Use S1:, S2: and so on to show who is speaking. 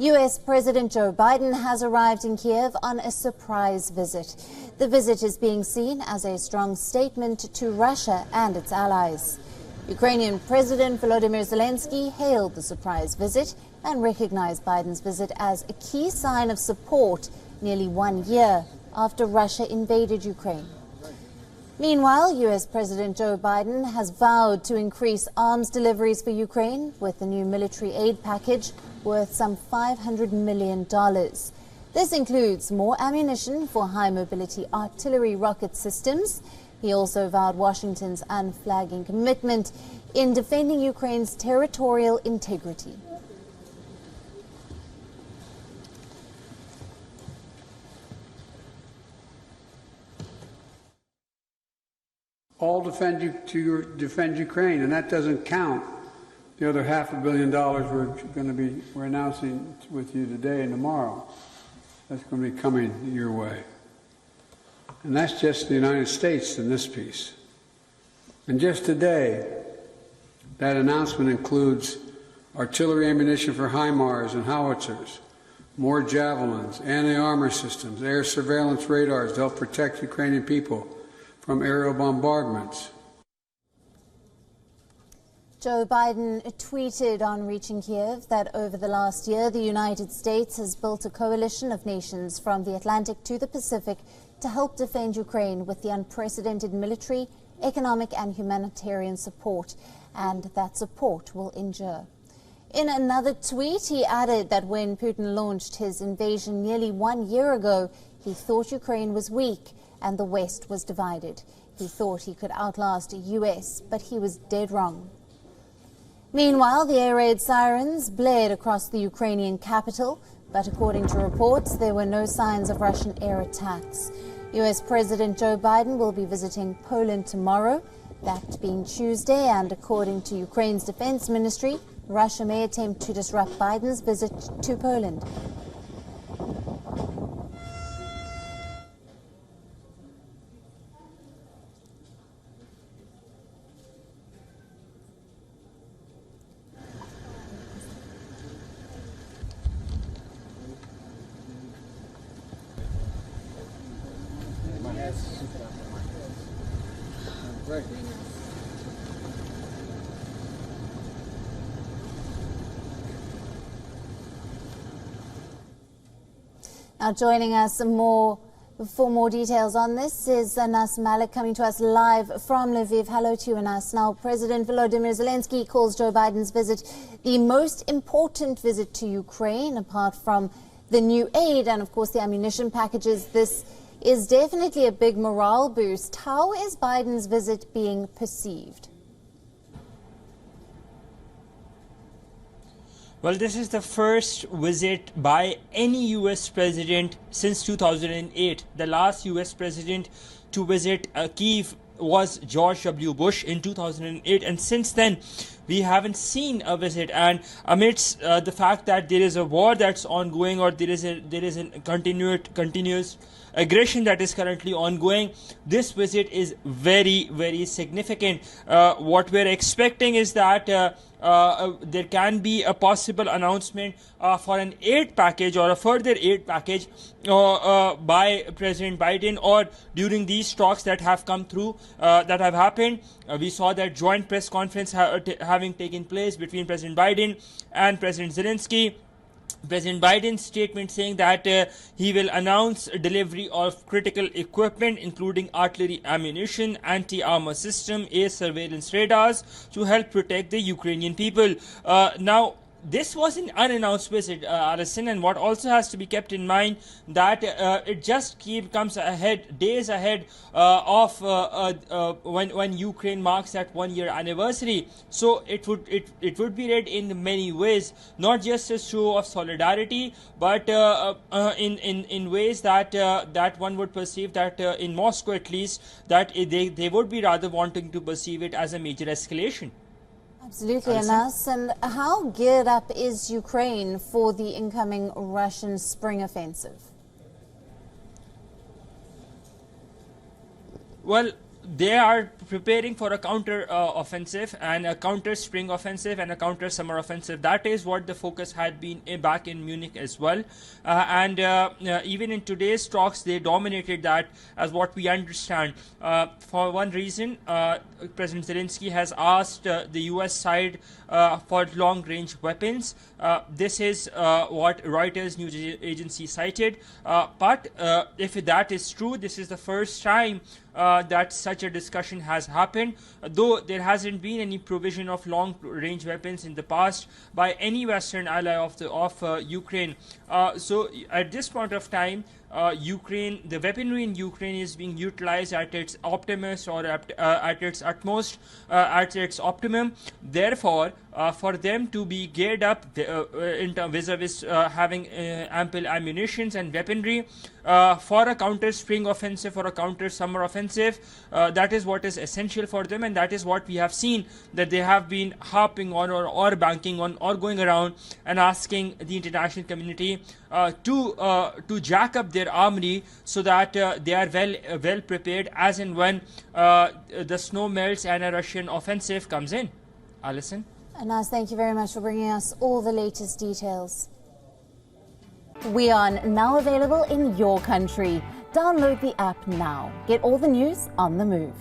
S1: US President Joe Biden has arrived in Kyiv on a surprise visit. The visit is being seen as a strong statement to Russia and its allies. Ukrainian President Volodymyr Zelensky hailed the surprise visit and recognized Biden's visit as a key sign of support nearly 1 year after Russia invaded Ukraine. Meanwhile, US President Joe Biden has vowed to increase arms deliveries for Ukraine with the new military aid package worth some $500 million. This includes more ammunition for high-mobility artillery rocket systems. He also vowed Washington's unflagging commitment in defending Ukraine's territorial integrity.
S2: All defend Ukraine, and that doesn't count the other $500 million we're announcing with you today and tomorrow. That's going to be coming your way. And that's just the United States in this piece. And just today, that announcement includes artillery ammunition for HIMARS and howitzers, more javelins, anti-armor systems, air surveillance radars to help protect Ukrainian people from aerial bombardments.
S1: Joe Biden tweeted on reaching Kyiv that over the last year, the United States has built a coalition of nations from the Atlantic to the Pacific to help defend Ukraine with the unprecedented military, economic and humanitarian support, and that support will endure. In another tweet, he added that when Putin launched his invasion nearly 1 year ago, he thought Ukraine was weak and the West was divided. He thought he could outlast the US, but he was dead wrong. Meanwhile, the air raid sirens blared across the Ukrainian capital, but according to reports, there were no signs of Russian air attacks. US President Joe Biden will be visiting Poland tomorrow, that being Tuesday, and according to Ukraine's defense ministry, Russia may attempt to disrupt Biden's visit to Poland. Now joining us for more details on this is Anas Malik, coming to us live from Lviv. Hello to you, Anas. Now, President Volodymyr Zelensky calls Joe Biden's visit the most important visit to Ukraine, apart from the new aid and, of course, the ammunition packages. This is definitely a big morale boost. How is Biden's visit being perceived?
S3: Well, this is the first visit by any US president since 2008. The last US president to visit Kyiv was George W. Bush in 2008, and since then we haven't seen a visit. And amidst the fact that there is a war that's ongoing, or there is a continuous aggression that is currently ongoing, this visit is very, very significant. What we're expecting is that there can be a possible announcement for an aid package or a further aid package by President Biden, or during these talks that have come through, that have happened. We saw that joint press conference having taken place between President Biden and President Zelensky. President Biden's statement saying that he will announce delivery of critical equipment, including artillery ammunition, anti-armor system, air surveillance radars, to help protect the Ukrainian people. Now, this was an unannounced visit, Alison, and what also has to be kept in mind that it just comes ahead, days ahead of when Ukraine marks that 1 year anniversary. So it would be read in many ways, not just a show of solidarity, but in ways that that one would perceive that in Moscow at least, that they would be rather wanting to perceive it as a major escalation.
S1: Absolutely, Anas. And how geared up is Ukraine for the incoming Russian spring offensive?
S3: Well, they are preparing for a counter offensive and a counter spring offensive and a counter summer offensive. That is what the focus had been back in Munich as well. And even in today's talks, they dominated that as what we understand. For one reason, President Zelensky has asked the US side for long-range weapons. This is what Reuters news agency cited. But if that is true, this is the first time that such a discussion has happened, though there hasn't been any provision of long-range weapons in the past by any Western ally of Ukraine. So at this point of time, the weaponry in Ukraine is being utilized at its optimus or at its utmost, at its optimum. Therefore, for them to be geared up vis-a-vis having ample ammunitions and weaponry for a counter spring offensive or a counter summer offensive, that is what is essential for them, and that is what we have seen that they have been harping on or banking on or going around and asking the international community to jack up their armory so that they are well prepared as and when the snow melts and a Russian offensive comes in. Alison?
S1: Anas, thank you very much for bringing us all the latest details. WION now available in your country. Download the app now. Get all the news on the move.